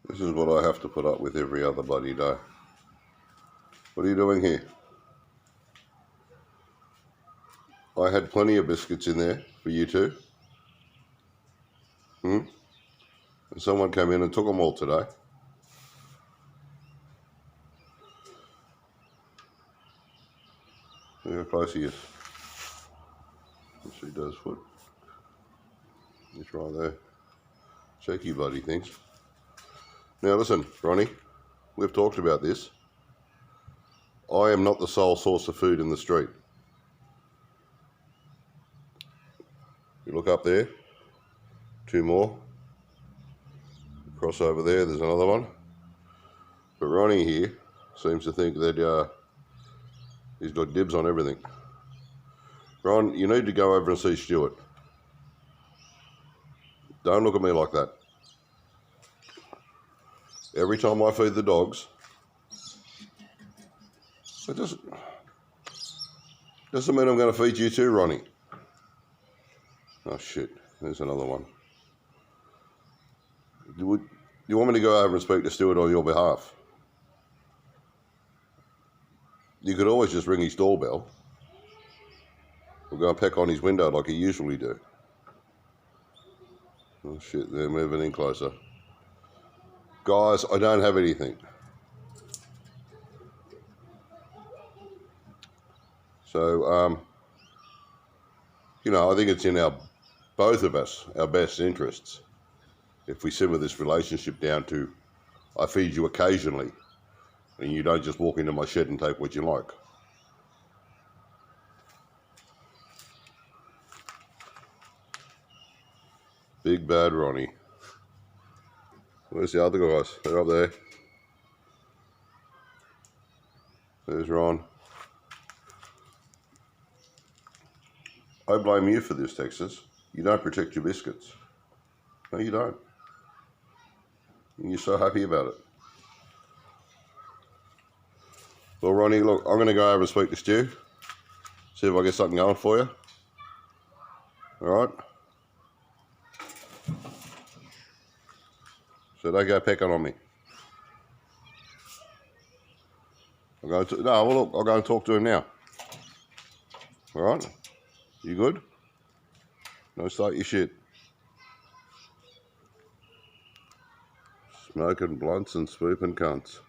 This is what I have to put up with every other bloody day. What are you doing here? I had plenty of biscuits in there for you two. And someone came in and took them all today. Look how close he is. She does foot. He's right there. Cheeky bloody things. Now listen, Ronnie, we've talked about this. I am not the sole source of food in the street. You look up there, two more. Cross over there, there's another one. But Ronnie here seems to think that he's got dibs on everything. Ron, you need to go over and see Stuart. Don't look at me like that. Every time I feed the dogs, it doesn't mean I'm going to feed you too, Ronnie. Oh shit, there's another one. Do you want me to go over and speak to Stuart on your behalf? You could always just ring his doorbell. Or go and peck on his window like you usually do. Oh shit, they're moving in closer. Guys, I don't have anything. So, I think it's in both of us, our best interests, if we simmer this relationship down to, I feed you occasionally, and you don't just walk into my shed and take what you like. Big bad Ronnie. Where's the other guys? They're up there. There's Ron. I blame you for this, Texas. You don't protect your biscuits. No, you don't. And you're so happy about it. Well, Ronnie, look, I'm going to go over and speak to Stu. See if I get something going for you. All right? So don't go pecking on me. I'll go and talk to him now. All right? You good? No start your shit. Smoking blunts and swooping cunts.